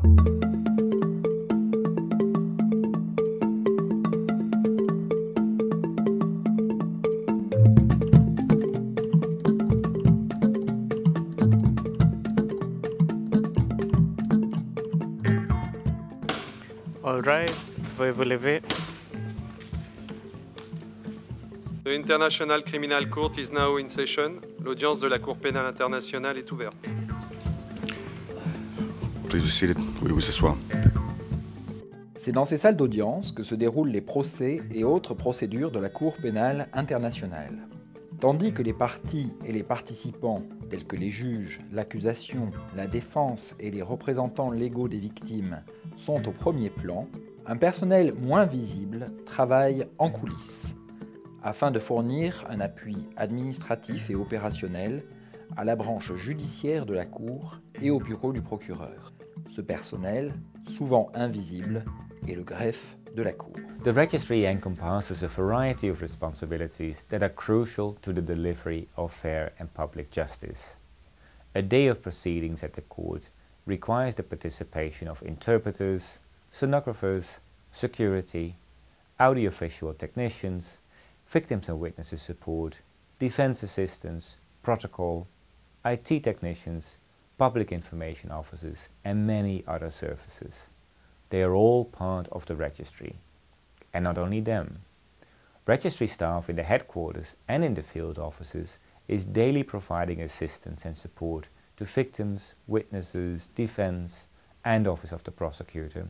All rise, veuillez vous lever. The International Criminal Court is now in session. L'audience de la Cour pénale internationale est ouverte. Please be seated. We will s'asseoir. C'est dans ces salles d'audience que se déroulent les procès et autres procédures de la Cour pénale internationale. Tandis que les parties et les participants, tels que les juges, l'accusation, la défense et les représentants légaux des victimes, sont au premier plan, un personnel moins visible travaille en coulisses, afin de fournir un appui administratif et opérationnel à la branche judiciaire de la Cour et au bureau du procureur. Ce personnel, souvent invisible, est le greffe de la Cour. The registry encompasses a variety of responsibilities that are crucial to the delivery of fair and public justice. A day of proceedings at the court requires the participation of interpreters, stenographers, security, audiovisual technicians, victims and witnesses support, defense assistants, protocol, IT technicians, public information officers, and many other services. They are all part of the registry. And not only them. Registry staff in the headquarters and in the field offices is daily providing assistance and support to victims, witnesses, defense, and office of the prosecutor,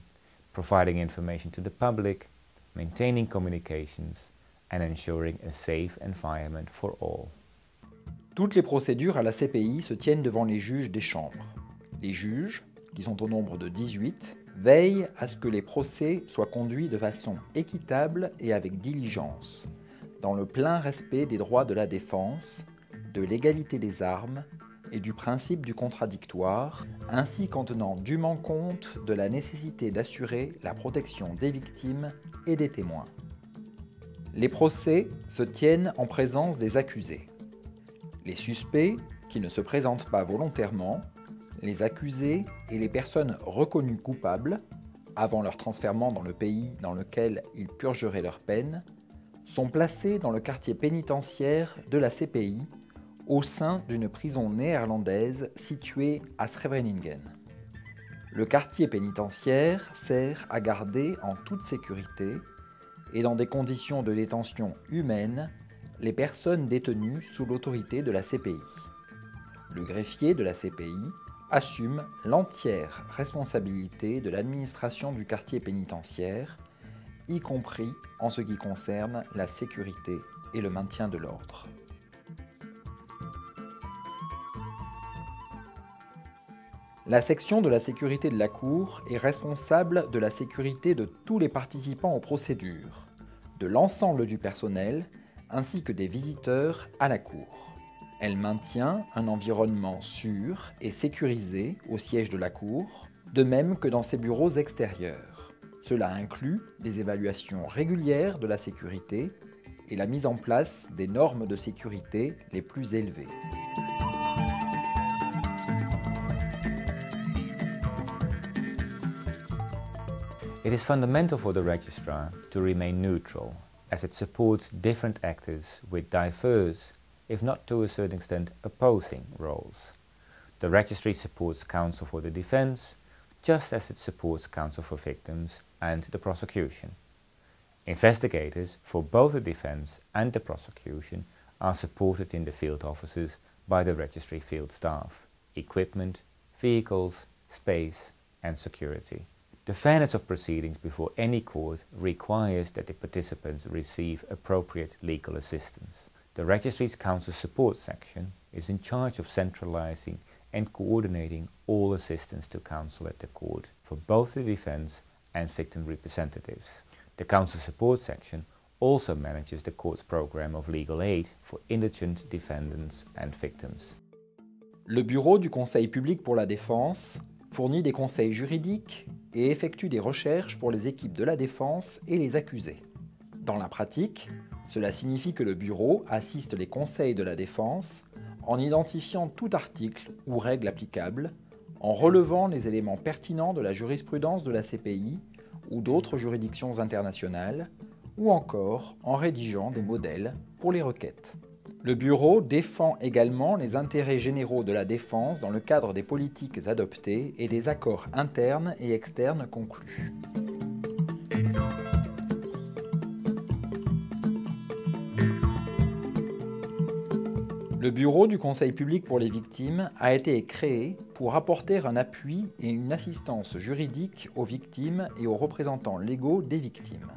providing information to the public, maintaining communications, and ensuring a safe environment for all. Toutes les procédures à la CPI se tiennent devant les juges des chambres. Les juges, qui sont au nombre de 18, veillent à ce que les procès soient conduits de façon équitable et avec diligence, dans le plein respect des droits de la défense, de l'égalité des armes et du principe du contradictoire, ainsi qu'en tenant dûment compte de la nécessité d'assurer la protection des victimes et des témoins. Les procès se tiennent en présence des accusés. Les suspects, qui ne se présentent pas volontairement, les accusés et les personnes reconnues coupables, avant leur transfèrement dans le pays dans lequel ils purgeraient leur peine, sont placés dans le quartier pénitentiaire de la CPI, au sein d'une prison néerlandaise située à Scheveningen. Le quartier pénitentiaire sert à garder en toute sécurité et dans des conditions de détention humaines les personnes détenues sous l'autorité de la CPI. Le greffier de la CPI assume l'entière responsabilité de l'administration du quartier pénitentiaire, y compris en ce qui concerne la sécurité et le maintien de l'ordre. La section de la sécurité de la Cour est responsable de la sécurité de tous les participants aux procédures, de l'ensemble du personnel ainsi que des visiteurs à la Cour. Elle maintient un environnement sûr et sécurisé au siège de la Cour, de même que dans ses bureaux extérieurs. Cela inclut des évaluations régulières de la sécurité et la mise en place des normes de sécurité les plus élevées. It is fundamental for the registrar to remain neutral, as it supports different actors with diverse, if not to a certain extent, opposing roles. The registry supports counsel for the defense, just as it supports counsel for victims and the prosecution. Investigators for both the defense and the prosecution are supported in the field offices by the registry field staff, equipment, vehicles, space, and security. The fairness of proceedings before any court requires that the participants receive appropriate legal assistance. The Registry's Counsel Support Section is in charge of centralizing and coordinating all assistance to counsel at the court for both the defense and victim representatives. The Counsel Support Section also manages the court's program of legal aid for indigent defendants and victims. Le bureau du Conseil public pour la défense fournit des conseils juridiques et effectue des recherches pour les équipes de la défense et les accusés. Dans la pratique, cela signifie que le bureau assiste les conseils de la défense en identifiant tout article ou règle applicable, en relevant les éléments pertinents de la jurisprudence de la CPI ou d'autres juridictions internationales, ou encore en rédigeant des modèles pour les requêtes. Le Bureau défend également les intérêts généraux de la défense dans le cadre des politiques adoptées et des accords internes et externes conclus. Le Bureau du Conseil public pour les victimes a été créé pour apporter un appui et une assistance juridique aux victimes et aux représentants légaux des victimes.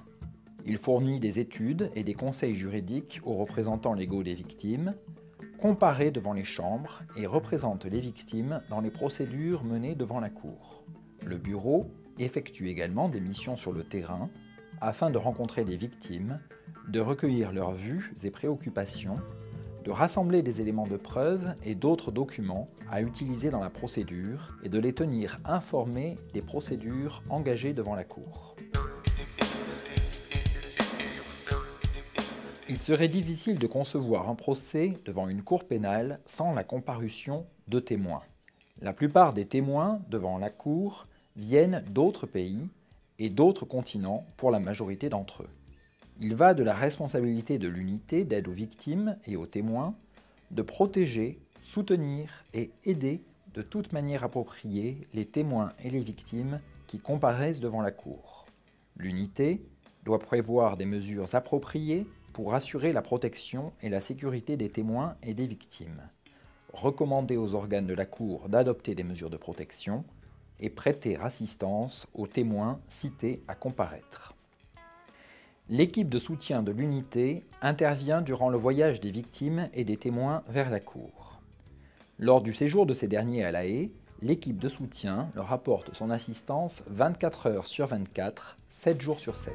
Il fournit des études et des conseils juridiques aux représentants légaux des victimes, comparaît devant les chambres et représente les victimes dans les procédures menées devant la Cour. Le Bureau effectue également des missions sur le terrain afin de rencontrer les victimes, de recueillir leurs vues et préoccupations, de rassembler des éléments de preuve et d'autres documents à utiliser dans la procédure et de les tenir informés des procédures engagées devant la Cour. Il serait difficile de concevoir un procès devant une cour pénale sans la comparution de témoins. La plupart des témoins devant la Cour viennent d'autres pays et d'autres continents pour la majorité d'entre eux. Il va de la responsabilité de l'unité d'aide aux victimes et aux témoins de protéger, soutenir et aider de toute manière appropriée les témoins et les victimes qui comparaissent devant la Cour. L'unité doit prévoir des mesures appropriées pour assurer la protection et la sécurité des témoins et des victimes, recommander aux organes de la Cour d'adopter des mesures de protection et prêter assistance aux témoins cités à comparaître. L'équipe de soutien de l'unité intervient durant le voyage des victimes et des témoins vers la Cour. Lors du séjour de ces derniers à La Haye, l'équipe de soutien leur apporte son assistance 24 heures sur 24, 7 jours sur 7.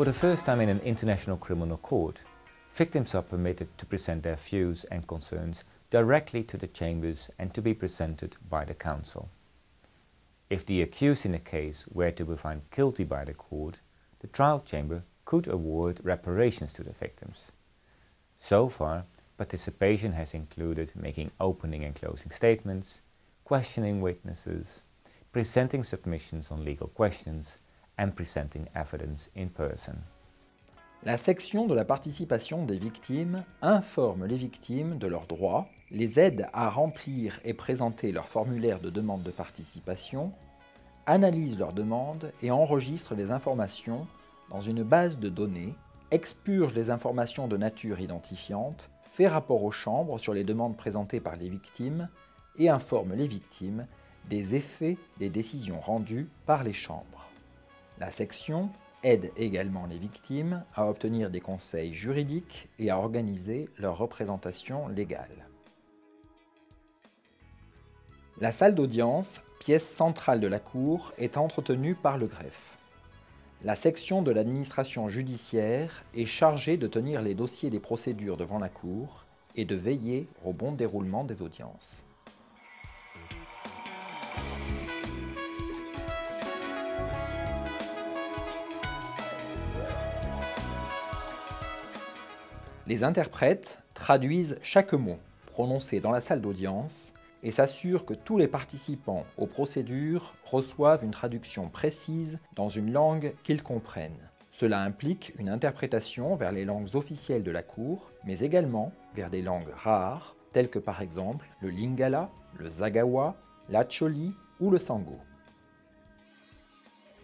For the first time in an international criminal court, victims are permitted to present their views and concerns directly to the chambers and to be presented by the counsel. If the accused in a case were to be found guilty by the court, the trial chamber could award reparations to the victims. So far, participation has included making opening and closing statements, questioning witnesses, presenting submissions on legal questions, and presenting evidence in person. La section de la participation des victimes informe les victimes de leurs droits, les aide à remplir et présenter leur formulaire de demande de participation, analyse leurs demandes et enregistre les informations dans une base de données, expurge les informations de nature identifiante, fait rapport aux chambres sur les demandes présentées par les victimes et informe les victimes des effets des décisions rendues par les chambres. La section aide également les victimes à obtenir des conseils juridiques et à organiser leur représentation légale. La salle d'audience, pièce centrale de la Cour, est entretenue par le greffe. La section de l'administration judiciaire est chargée de tenir les dossiers des procédures devant la Cour et de veiller au bon déroulement des audiences. Les interprètes traduisent chaque mot prononcé dans la salle d'audience et s'assurent que tous les participants aux procédures reçoivent une traduction précise dans une langue qu'ils comprennent. Cela implique une interprétation vers les langues officielles de la Cour, mais également vers des langues rares, telles que par exemple le Lingala, le Zagawa, l'Acholi ou le Sango.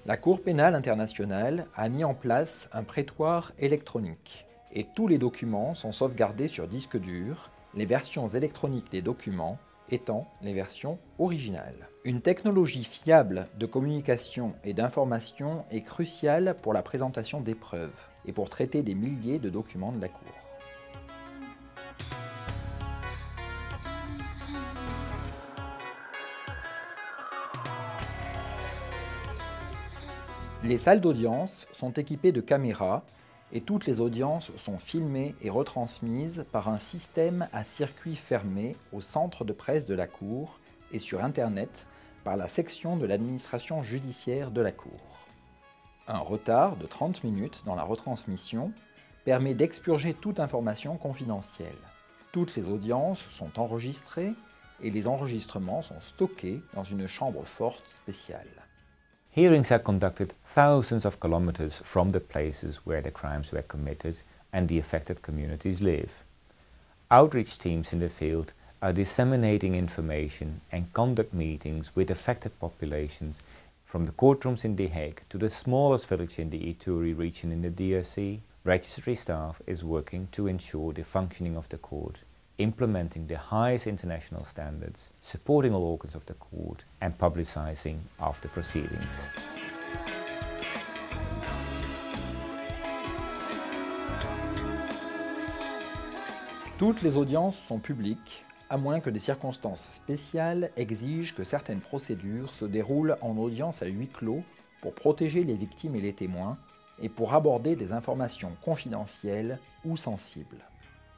La Cour pénale internationale a mis en place un prétoire électronique et tous les documents sont sauvegardés sur disque dur, les versions électroniques des documents étant les versions originales. Une technologie fiable de communication et d'information est cruciale pour la présentation des preuves et pour traiter des milliers de documents de la Cour. Les salles d'audience sont équipées de caméras et toutes les audiences sont filmées et retransmises par un système à circuit fermé au centre de presse de la Cour et sur Internet par la section de l'administration judiciaire de la Cour. Un retard de 30 minutes dans la retransmission permet d'expurger toute information confidentielle. Toutes les audiences sont enregistrées et les enregistrements sont stockés dans une chambre forte spéciale. Hearings are conducted thousands of kilometers from the places where the crimes were committed and the affected communities live. Outreach teams in the field are disseminating information and conduct meetings with affected populations from the courtrooms in The Hague to the smallest village in the Ituri region in the DRC. Registry staff is working to ensure the functioning of the court, implementing the highest international standards, supporting all organs of the court and publicizing of the proceedings. Toutes les audiences sont publiques, à moins que des circonstances spéciales exigent que certaines procédures se déroulent en audience à huis clos pour protéger les victimes et les témoins et pour aborder des informations confidentielles ou sensibles.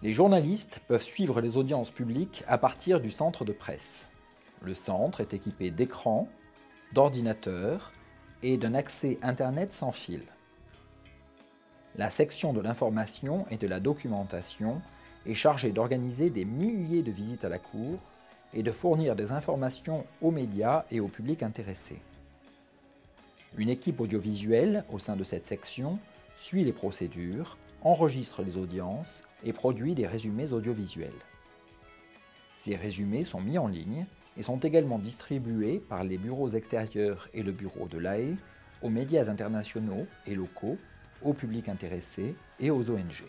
Les journalistes peuvent suivre les audiences publiques à partir du centre de presse. Le centre est équipé d'écrans, d'ordinateurs et d'un accès Internet sans fil. La section de l'information et de la documentation est chargée d'organiser des milliers de visites à la Cour et de fournir des informations aux médias et au public intéressé. Une équipe audiovisuelle au sein de cette section suit les procédures, enregistre les audiences et produit des résumés audiovisuels. Ces résumés sont mis en ligne et sont également distribués par les bureaux extérieurs et le bureau de l'AE aux médias internationaux et locaux, au public intéressé et aux ONG.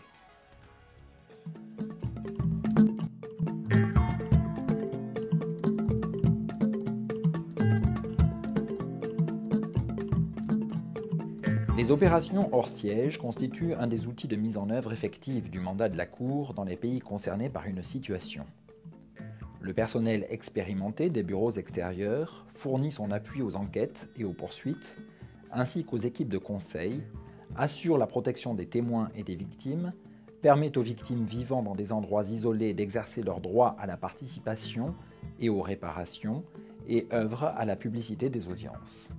Les opérations hors siège constituent un des outils de mise en œuvre effective du mandat de la Cour dans les pays concernés par une situation. Le personnel expérimenté des bureaux extérieurs fournit son appui aux enquêtes et aux poursuites, ainsi qu'aux équipes de conseil, assure la protection des témoins et des victimes, permet aux victimes vivant dans des endroits isolés d'exercer leur droit à la participation et aux réparations, et œuvre à la publicité des audiences.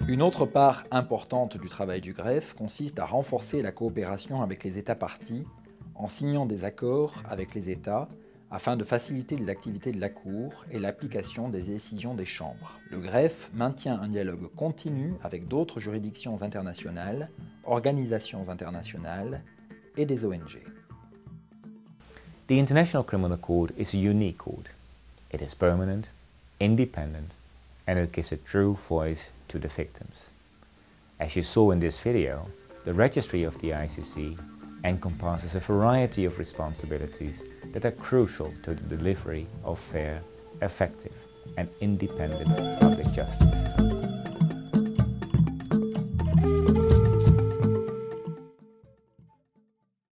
Une autre part importante du travail du greffe consiste à renforcer la coopération avec les États parties en signant des accords avec les États afin de faciliter les activités de la Cour et l'application des décisions des chambres. Le greffe maintient un dialogue continu avec d'autres juridictions internationales, organisations internationales et des ONG. The International Criminal Court is a unique court. It is permanent, independent, and it gives a true voice to the victims. As you saw in this video, the registry of the ICC encompasses a variety of responsibilities that are crucial to the delivery of fair, effective, and independent public justice.